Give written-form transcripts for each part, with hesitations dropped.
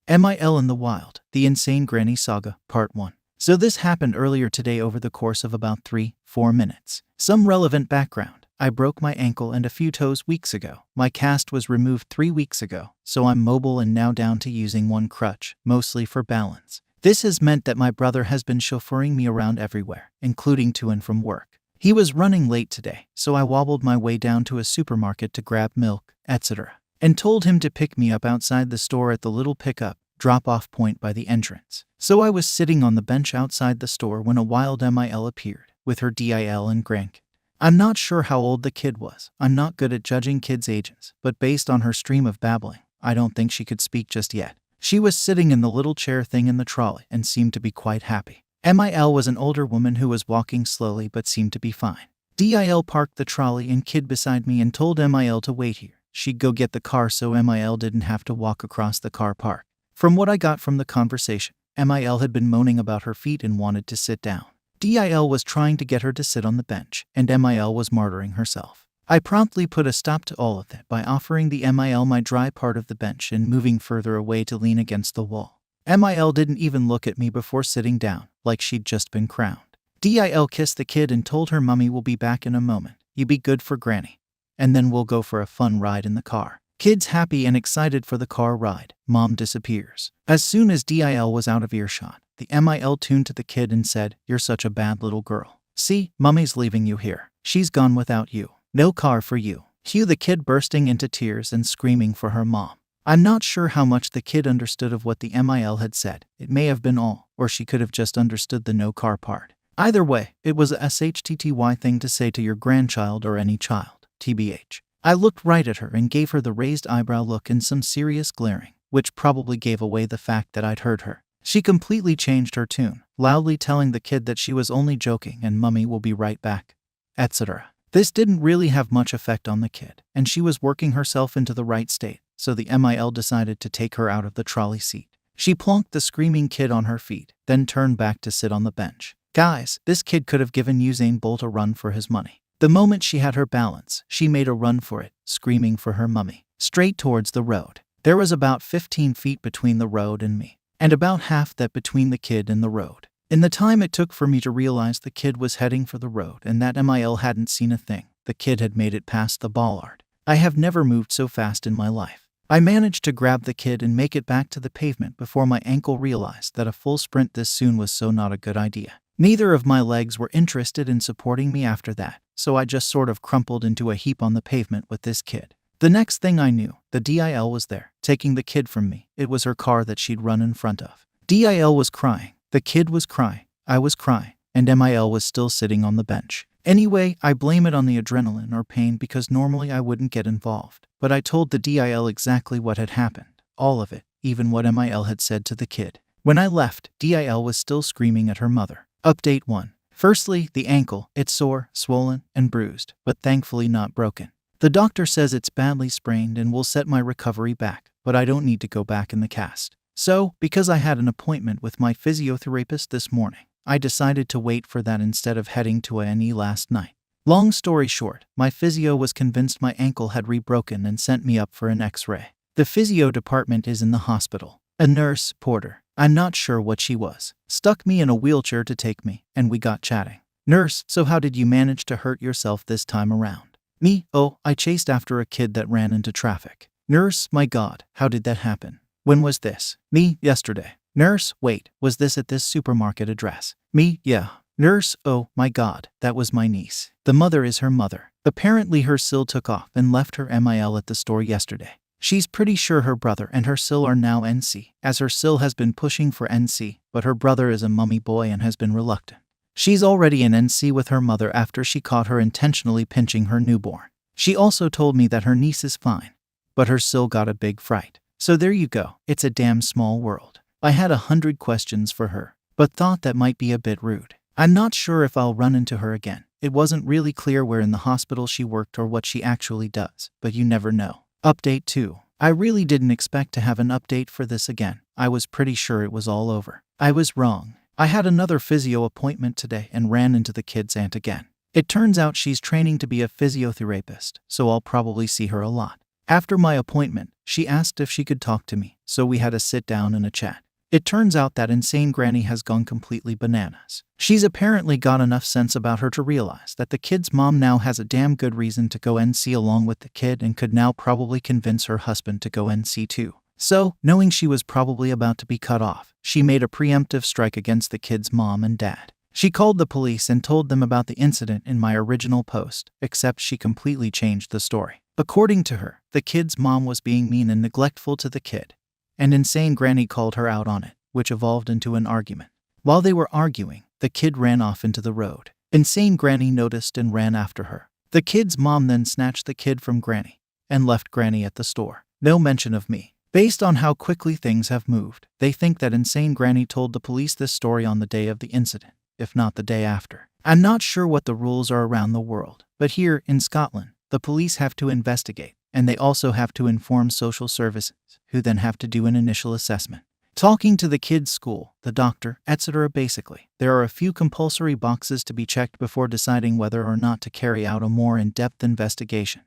MIL in the Wild, The Insane Granny Saga, Part 1. So this happened earlier today over the course of about 3-4 minutes. Some relevant background. I broke my ankle and a few toes weeks ago. My cast was removed 3 weeks ago, so I'm mobile and now down to using one crutch, mostly for balance. This has meant that my brother has been chauffeuring me around everywhere, including to and from work. He was running late today, so I wobbled my way down to a supermarket to grab milk, etc., and told him to pick me up outside the store at the little pickup, drop-off point by the entrance. So I was sitting on the bench outside the store when a wild MIL appeared, with her DIL and grandkid. I'm not sure how old the kid was. I'm not good at judging kids' ages, but based on her stream of babbling, I don't think she could speak just yet. She was sitting in the little chair thing in the trolley and seemed to be quite happy. MIL was an older woman who was walking slowly but seemed to be fine. DIL parked the trolley and kid beside me and told MIL to wait here. She'd go get the car so MIL didn't have to walk across the car park. From what I got from the conversation, MIL had been moaning about her feet and wanted to sit down. DIL was trying to get her to sit on the bench, and MIL was martyring herself. I promptly put a stop to all of that by offering the MIL my dry part of the bench and moving further away to lean against the wall. MIL didn't even look at me before sitting down, like she'd just been crowned. DIL kissed the kid and told her Mummy will be back in a moment. You be good for Granny. And then we'll go for a fun ride in the car. Kid's happy and excited for the car ride. Mom disappears. As soon as DIL was out of earshot, the MIL tuned to the kid and said, "You're such a bad little girl. See, Mummy's leaving you here. She's gone without you. No car for you." Cue the kid bursting into tears and screaming for her mom. I'm not sure how much the kid understood of what the MIL had said. It may have been all, or she could have just understood the no car part. Either way, it was a SHTTY thing to say to your grandchild or any child, TBH. I looked right at her and gave her the raised eyebrow look and some serious glaring, which probably gave away the fact that I'd heard her. She completely changed her tune, loudly telling the kid that she was only joking and Mummy will be right back, etc. This didn't really have much effect on the kid, and she was working herself into the right state, so the MIL decided to take her out of the trolley seat. She plonked the screaming kid on her feet, then turned back to sit on the bench. Guys, this kid could have given Usain Bolt a run for his money. The moment she had her balance, she made a run for it, screaming for her mummy, straight towards the road. There was about 15 feet between the road and me, and about half that between the kid and the road. In the time it took for me to realize the kid was heading for the road and that MIL hadn't seen a thing, the kid had made it past the bollard. I have never moved so fast in my life. I managed to grab the kid and make it back to the pavement before my ankle realized that a full sprint this soon was so not a good idea. Neither of my legs were interested in supporting me after that, so I just sort of crumpled into a heap on the pavement with this kid. The next thing I knew, the DIL was there, taking the kid from me. It was her car that she'd run in front of. DIL was crying, the kid was crying, I was crying, and MIL was still sitting on the bench. Anyway, I blame it on the adrenaline or pain because normally I wouldn't get involved. But I told the DIL exactly what had happened, all of it, even what MIL had said to the kid. When I left, DIL was still screaming at her mother. Update 1. Firstly, the ankle, it's sore, swollen, and bruised, but thankfully not broken. The doctor says it's badly sprained and will set my recovery back, but I don't need to go back in the cast. So, because I had an appointment with my physiotherapist this morning, I decided to wait for that instead of heading to A&E last night. Long story short, my physio was convinced my ankle had rebroken and sent me up for an x-ray. The physio department is in the hospital. A nurse, Porter, I'm not sure what she was, stuck me in a wheelchair to take me, and we got chatting. Nurse, so how did you manage to hurt yourself this time around? Me, oh, I chased after a kid that ran into traffic. Nurse, my God, how did that happen? When was this? Me, yesterday. Nurse, wait, was this at this supermarket address? Me, yeah. Nurse, oh, my God, that was my niece. The mother is her mother. Apparently her SIL took off and left her MIL at the store yesterday. She's pretty sure her brother and her SIL are now NC, as her SIL has been pushing for NC, but her brother is a mummy boy and has been reluctant. She's already in NC with her mother after she caught her intentionally pinching her newborn. She also told me that her niece is fine, but her SIL got a big fright. So there you go, it's a damn small world. I had 100 questions for her, but thought that might be a bit rude. I'm not sure if I'll run into her again. It wasn't really clear where in the hospital she worked or what she actually does, but you never know. Update 2. I really didn't expect to have an update for this again. I was pretty sure it was all over. I was wrong. I had another physio appointment today and ran into the kid's aunt again. It turns out she's training to be a physiotherapist, so I'll probably see her a lot. After my appointment, she asked if she could talk to me, so we had a sit down and a chat. It turns out that insane granny has gone completely bananas. She's apparently got enough sense about her to realize that the kid's mom now has a damn good reason to go NC along with the kid and could now probably convince her husband to go NC too. So, knowing she was probably about to be cut off, she made a preemptive strike against the kid's mom and dad. She called the police and told them about the incident in my original post, except she completely changed the story. According to her, the kid's mom was being mean and neglectful to the kid, and insane granny called her out on it, which evolved into an argument. While they were arguing, the kid ran off into the road. Insane granny noticed and ran after her. The kid's mom then snatched the kid from granny and left granny at the store. No mention of me. Based on how quickly things have moved, they think that insane granny told the police this story on the day of the incident, if not the day after. I'm not sure what the rules are around the world, but here in Scotland, the police have to investigate, and they also have to inform social services, who then have to do an initial assessment. Talking to the kid's school, the doctor, etc. Basically, there are a few compulsory boxes to be checked before deciding whether or not to carry out a more in-depth investigation,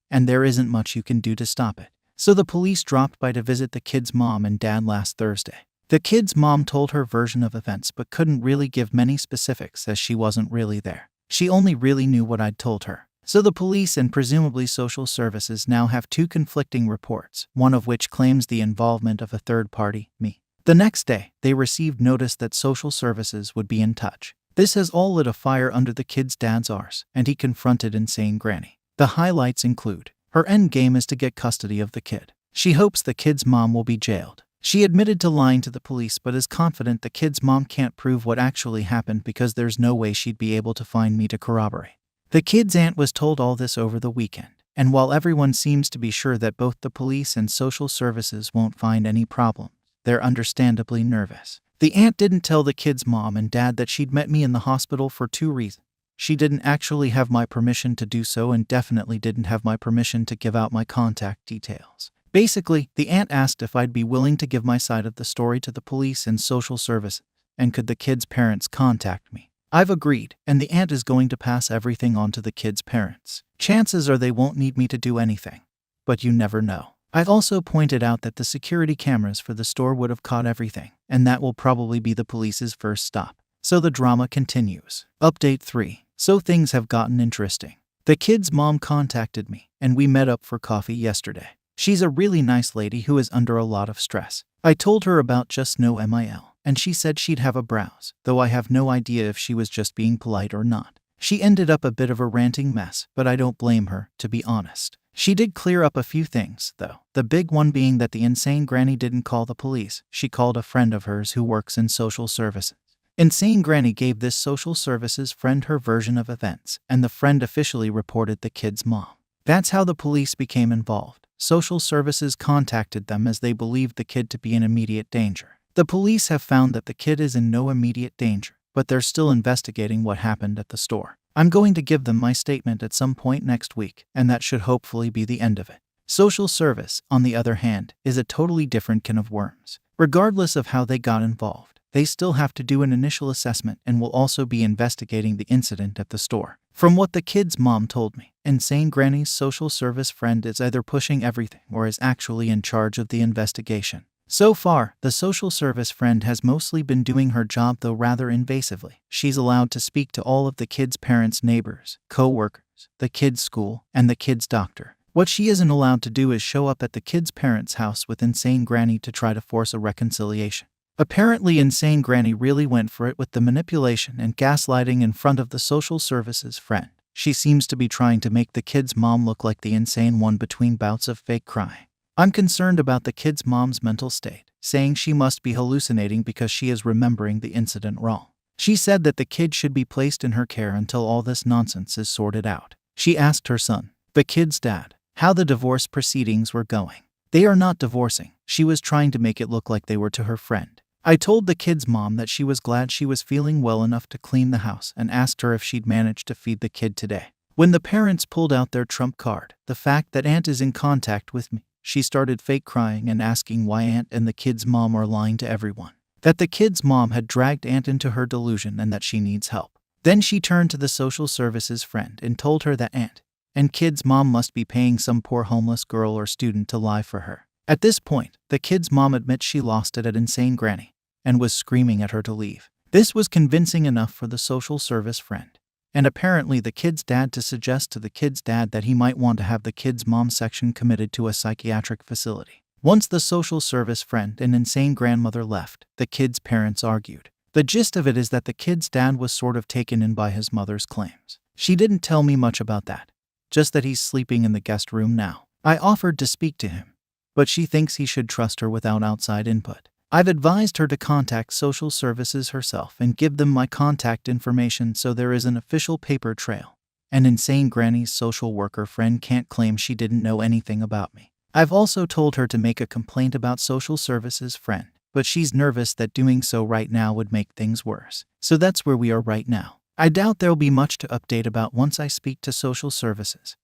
and there isn't much you can do to stop it. So the police dropped by to visit the kid's mom and dad last Thursday. The kid's mom told her version of events but couldn't really give many specifics as she wasn't really there. She only really knew what I'd told her. So the police and presumably social services now have two conflicting reports, one of which claims the involvement of a third party, me. The next day, they received notice that social services would be in touch. This has all lit a fire under the kid's dad's arse, and he confronted insane granny. The highlights include: her end game is to get custody of the kid. She hopes the kid's mom will be jailed. She admitted to lying to the police but is confident the kid's mom can't prove what actually happened because there's no way she'd be able to find me to corroborate. The kid's aunt was told all this over the weekend, and while everyone seems to be sure that both the police and social services won't find any problem, they're understandably nervous. The aunt didn't tell the kid's mom and dad that she'd met me in the hospital for two reasons. She didn't actually have my permission to do so and definitely didn't have my permission to give out my contact details. Basically, the aunt asked if I'd be willing to give my side of the story to the police and social services, and could the kid's parents contact me. I've agreed, and the aunt is going to pass everything on to the kid's parents. Chances are they won't need me to do anything, but you never know. I've also pointed out that the security cameras for the store would have caught everything, and that will probably be the police's first stop. So the drama continues. Update 3. So things have gotten interesting. The kid's mom contacted me, and we met up for coffee yesterday. She's a really nice lady who is under a lot of stress. I told her about just no MIL, and she said she'd have a browse, though I have no idea if she was just being polite or not. She ended up a bit of a ranting mess, but I don't blame her, to be honest. She did clear up a few things, though. The big one being that the insane granny didn't call the police. She called a friend of hers who works in social services. Insane granny gave this social services friend her version of events, and the friend officially reported the kid's mom. That's how the police became involved. Social services contacted them as they believed the kid to be in immediate danger. The police have found that the kid is in no immediate danger, but they're still investigating what happened at the store. I'm going to give them my statement at some point next week, and that should hopefully be the end of it. Social service, on the other hand, is a totally different can of worms. Regardless of how they got involved, they still have to do an initial assessment and will also be investigating the incident at the store. From what the kid's mom told me, insane granny's social service friend is either pushing everything or is actually in charge of the investigation. So far, the social service friend has mostly been doing her job, though rather invasively. She's allowed to speak to all of the kid's parents' neighbors, co-workers, the kid's school, and the kid's doctor. What she isn't allowed to do is show up at the kid's parents' house with insane granny to try to force a reconciliation. Apparently, insane granny really went for it with the manipulation and gaslighting in front of the social services friend. She seems to be trying to make the kid's mom look like the insane one between bouts of fake crying. I'm concerned about the kid's mom's mental state, saying she must be hallucinating because she is remembering the incident wrong. She said that the kid should be placed in her care until all this nonsense is sorted out. She asked her son, the kid's dad, how the divorce proceedings were going. They are not divorcing. She was trying to make it look like they were to her friend. I told the kid's mom that she was glad she was feeling well enough to clean the house and asked her if she'd managed to feed the kid today. When the parents pulled out their trump card, the fact that Aunt is in contact with me, she started fake crying and asking why Aunt and the kid's mom are lying to everyone. That the kid's mom had dragged Aunt into her delusion and that she needs help. Then she turned to the social services friend and told her that Aunt and kid's mom must be paying some poor homeless girl or student to lie for her. At this point, the kid's mom admits she lost it at Insane Granny and was screaming at her to leave. This was convincing enough for the social service friend, and apparently the kid's dad, to suggest to the kid's dad that he might want to have the kid's mom section committed to a psychiatric facility. Once the social service friend and insane grandmother left, the kid's parents argued. The gist of it is that the kid's dad was sort of taken in by his mother's claims. She didn't tell me much about that, just that he's sleeping in the guest room now. I offered to speak to him, but she thinks he should trust her without outside input. I've advised her to contact social services herself and give them my contact information so there is an official paper trail, and Insane Granny's social worker friend can't claim she didn't know anything about me. I've also told her to make a complaint about social services friend, but she's nervous that doing so right now would make things worse. So that's where we are right now. I doubt there'll be much to update about once I speak to social services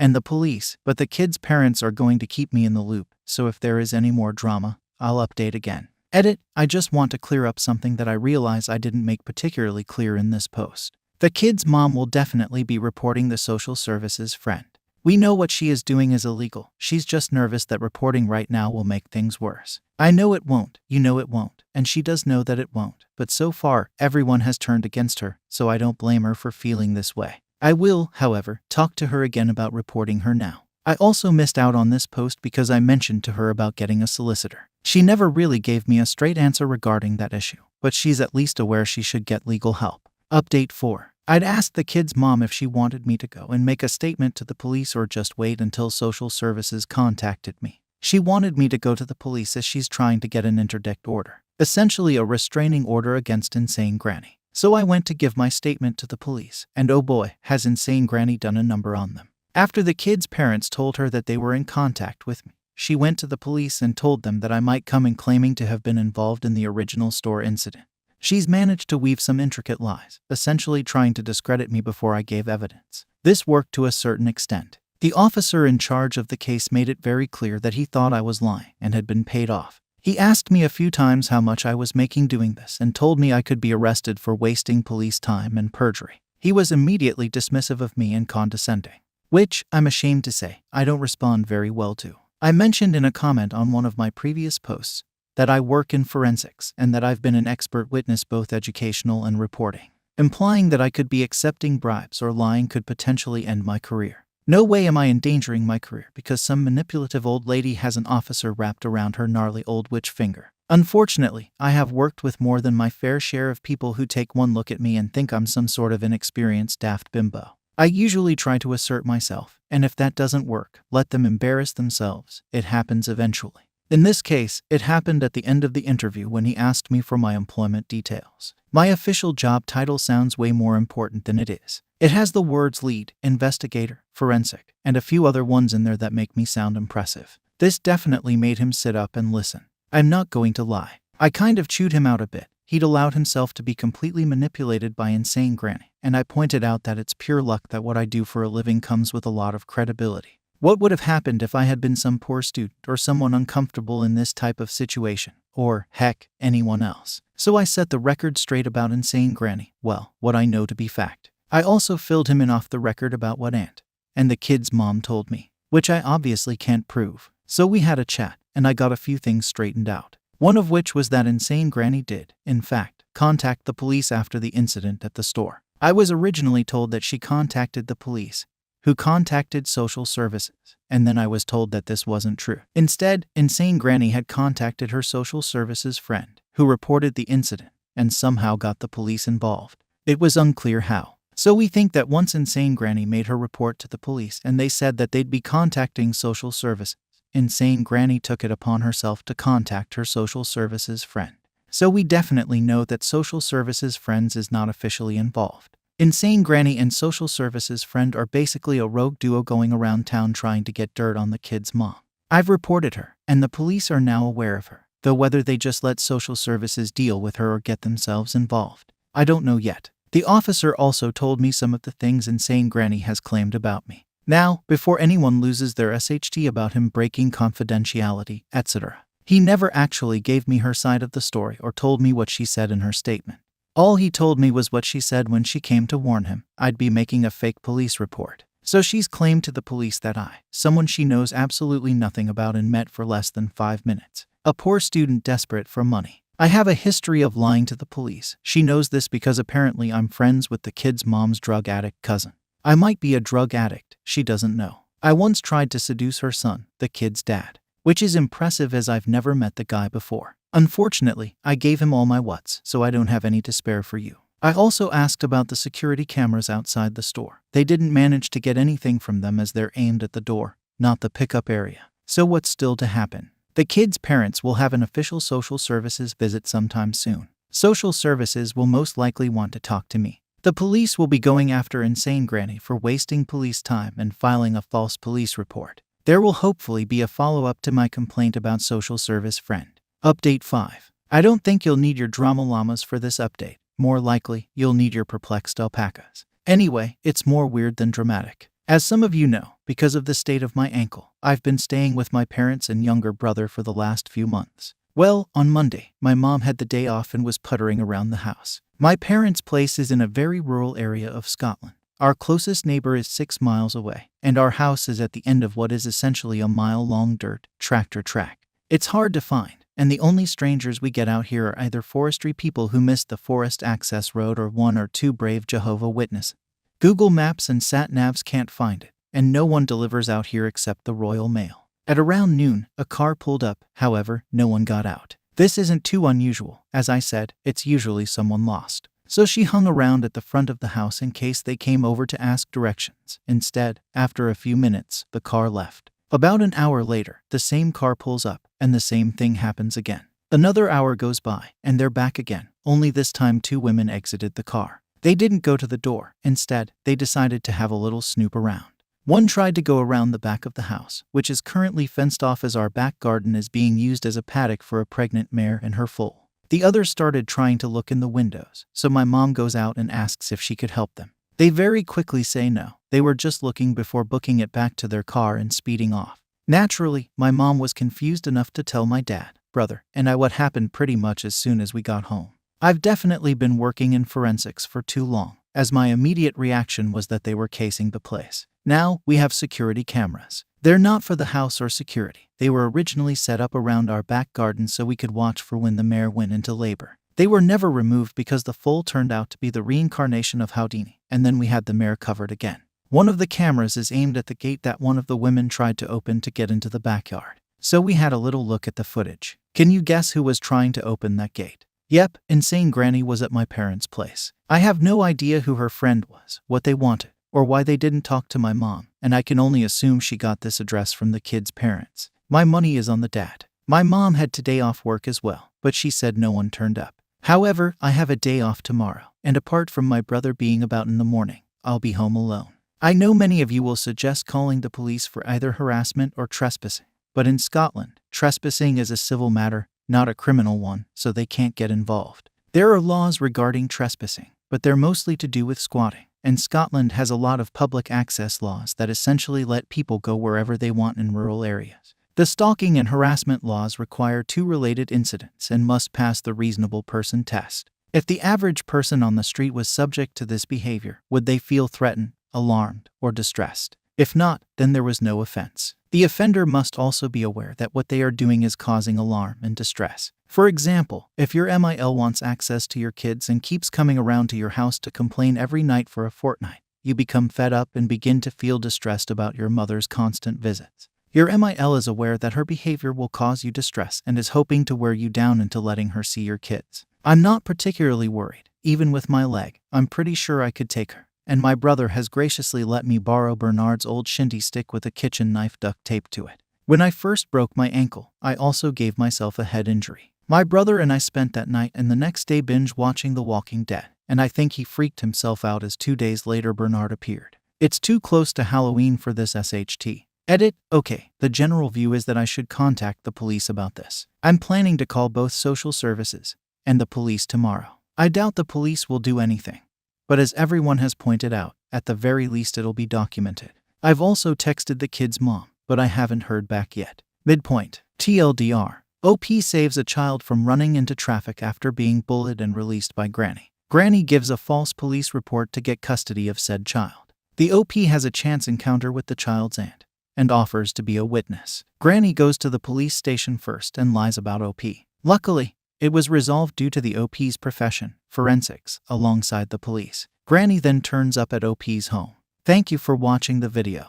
and the police, but the kids' parents are going to keep me in the loop, so if there is any more drama, I'll update again. Edit, I just want to clear up something that I realize I didn't make particularly clear in this post. The kid's mom will definitely be reporting the social services friend. We know what she is doing is illegal. She's just nervous that reporting right now will make things worse. I know it won't, you know it won't, and she does know that it won't. But so far, everyone has turned against her, so I don't blame her for feeling this way. I will, however, talk to her again about reporting her now. I also missed out on this post because I mentioned to her about getting a solicitor. She never really gave me a straight answer regarding that issue, but she's at least aware she should get legal help. Update 4. I'd asked the kid's mom if she wanted me to go and make a statement to the police or just wait until social services contacted me. She wanted me to go to the police as she's trying to get an interdict order, essentially a restraining order against Insane Granny. So I went to give my statement to the police, and oh boy, has Insane Granny done a number on them. After the kid's parents told her that they were in contact with me, she went to the police and told them that I might come in claiming to have been involved in the original store incident. She's managed to weave some intricate lies, essentially trying to discredit me before I gave evidence. This worked to a certain extent. The officer in charge of the case made it very clear that he thought I was lying and had been paid off. He asked me a few times how much I was making doing this and told me I could be arrested for wasting police time and perjury. He was immediately dismissive of me and condescending, which, I'm ashamed to say, I don't respond very well to. I mentioned in a comment on one of my previous posts that I work in forensics and that I've been an expert witness, both educational and reporting, implying that I could be accepting bribes or lying could potentially end my career. No way am I endangering my career because some manipulative old lady has an officer wrapped around her gnarly old witch finger. Unfortunately, I have worked with more than my fair share of people who take one look at me and think I'm some sort of inexperienced daft bimbo. I usually try to assert myself, and if that doesn't work, let them embarrass themselves. It happens eventually. In this case, it happened at the end of the interview when he asked me for my employment details. My official job title sounds way more important than it is. It has the words lead, investigator, forensic, and a few other ones in there that make me sound impressive. This definitely made him sit up and listen. I'm not going to lie. I kind of chewed him out a bit. He'd allowed himself to be completely manipulated by Insane Granny, and I pointed out that it's pure luck that what I do for a living comes with a lot of credibility. What would have happened if I had been some poor student or someone uncomfortable in this type of situation, or, heck, anyone else? So I set the record straight about Insane Granny, well, what I know to be fact. I also filled him in off the record about what Aunt and the kid's mom told me, which I obviously can't prove. So we had a chat, and I got a few things straightened out. One of which was that Insane Granny did, in fact, contact the police after the incident at the store. I was originally told that she contacted the police, who contacted social services, and then I was told that this wasn't true. Instead, Insane Granny had contacted her social services friend, who reported the incident, and somehow got the police involved. It was unclear how. So we think that once Insane Granny made her report to the police and they said that they'd be contacting social services, Insane Granny took it upon herself to contact her social services friend. So we definitely know that social services friends is not officially involved. Insane Granny and social services friend are basically a rogue duo going around town trying to get dirt on the kid's mom. I've reported her, and the police are now aware of her, though whether they just let social services deal with her or get themselves involved, I don't know yet. The officer also told me some of the things Insane Granny has claimed about me. Now, before anyone loses their SHT about him breaking confidentiality, etc., he never actually gave me her side of the story or told me what she said in her statement. All he told me was what she said when she came to warn him I'd be making a fake police report. So she's claimed to the police that someone she knows absolutely nothing about and met for less than 5 minutes. A poor student desperate for money. I have a history of lying to the police. She knows this because apparently I'm friends with the kid's mom's drug addict cousin. I might be a drug addict, she doesn't know. I once tried to seduce her son, the kid's dad, which is impressive as I've never met the guy before. Unfortunately, I gave him all my whats, so I don't have any to spare for you. I also asked about the security cameras outside the store. They didn't manage to get anything from them as they're aimed at the door, not the pickup area. So what's still to happen? The kid's parents will have an official social services visit sometime soon. Social services will most likely want to talk to me. The police will be going after insane granny for wasting police time and filing a false police report. There will hopefully be a follow-up to my complaint about social service friend. Update 5. I don't think you'll need your drama llamas for this update. More likely, you'll need your perplexed alpacas. Anyway, it's more weird than dramatic. As some of you know, because of the state of my ankle, I've been staying with my parents and younger brother for the last few months. Well, on Monday, my mom had the day off and was puttering around the house. My parents' place is in a very rural area of Scotland. Our closest neighbor is 6 miles away, and our house is at the end of what is essentially a mile-long dirt tractor track. It's hard to find, and the only strangers we get out here are either forestry people who missed the forest access road or 1 or 2 brave Jehovah's Witnesses. Google Maps and sat-navs can't find it, and no one delivers out here except the Royal Mail. At around noon, a car pulled up, however, no one got out. This isn't too unusual. As I said, it's usually someone lost. So she hung around at the front of the house in case they came over to ask directions. Instead, after a few minutes, the car left. About an hour later, the same car pulls up, and the same thing happens again. Another hour goes by, and they're back again, only this time 2 women exited the car. They didn't go to the door. Instead, they decided to have a little snoop around. One tried to go around the back of the house, which is currently fenced off as our back garden is being used as a paddock for a pregnant mare and her foal. The other started trying to look in the windows, so my mom goes out and asks if she could help them. They very quickly say no. They were just looking before booking it back to their car and speeding off. Naturally, my mom was confused enough to tell my dad, brother, and I what happened pretty much as soon as we got home. I've definitely been working in forensics for too long, as my immediate reaction was that they were casing the place. Now, we have security cameras. They're not for the house or security. They were originally set up around our back garden so we could watch for when the mare went into labor. They were never removed because the foal turned out to be the reincarnation of Houdini, and then we had the mare covered again. One of the cameras is aimed at the gate that one of the women tried to open to get into the backyard. So we had a little look at the footage. Can you guess who was trying to open that gate? Yep, insane granny was at my parents' place. I have no idea who her friend was, what they wanted, or why they didn't talk to my mom, and I can only assume she got this address from the kid's parents. My money is on the dad. My mom had today off work as well, but she said no one turned up. However, I have a day off tomorrow, and apart from my brother being about in the morning, I'll be home alone. I know many of you will suggest calling the police for either harassment or trespassing, but in Scotland, trespassing is a civil matter, not a criminal one, so they can't get involved. There are laws regarding trespassing, but they're mostly to do with squatting, and Scotland has a lot of public access laws that essentially let people go wherever they want in rural areas. The stalking and harassment laws require 2 related incidents and must pass the reasonable person test. If the average person on the street was subject to this behavior, would they feel threatened, alarmed, or distressed? If not, then there was no offense. The offender must also be aware that what they are doing is causing alarm and distress. For example, if your MIL wants access to your kids and keeps coming around to your house to complain every night for a fortnight, you become fed up and begin to feel distressed about your mother's constant visits. Your MIL is aware that her behavior will cause you distress and is hoping to wear you down into letting her see your kids. I'm not particularly worried. Even with my leg, I'm pretty sure I could take her. And my brother has graciously let me borrow Bernard's old shinty stick with a kitchen knife duct taped to it. When I first broke my ankle, I also gave myself a head injury. My brother and I spent that night and the next day binge watching The Walking Dead, and I think he freaked himself out as 2 days later Bernard appeared. It's too close to Halloween for this SHT. Edit. Okay, the general view is that I should contact the police about this. I'm planning to call both social services and the police tomorrow. I doubt the police will do anything. But as everyone has pointed out, at the very least it'll be documented. I've also texted the kid's mom, but I haven't heard back yet. Midpoint. TLDR. OP saves a child from running into traffic after being bullied and released by Granny. Granny gives a false police report to get custody of said child. The OP has a chance encounter with the child's aunt and offers to be a witness. Granny goes to the police station first and lies about OP. Luckily, it was resolved due to the OP's profession, forensics, alongside the police. Granny then turns up at OP's home. Thank you for watching the video.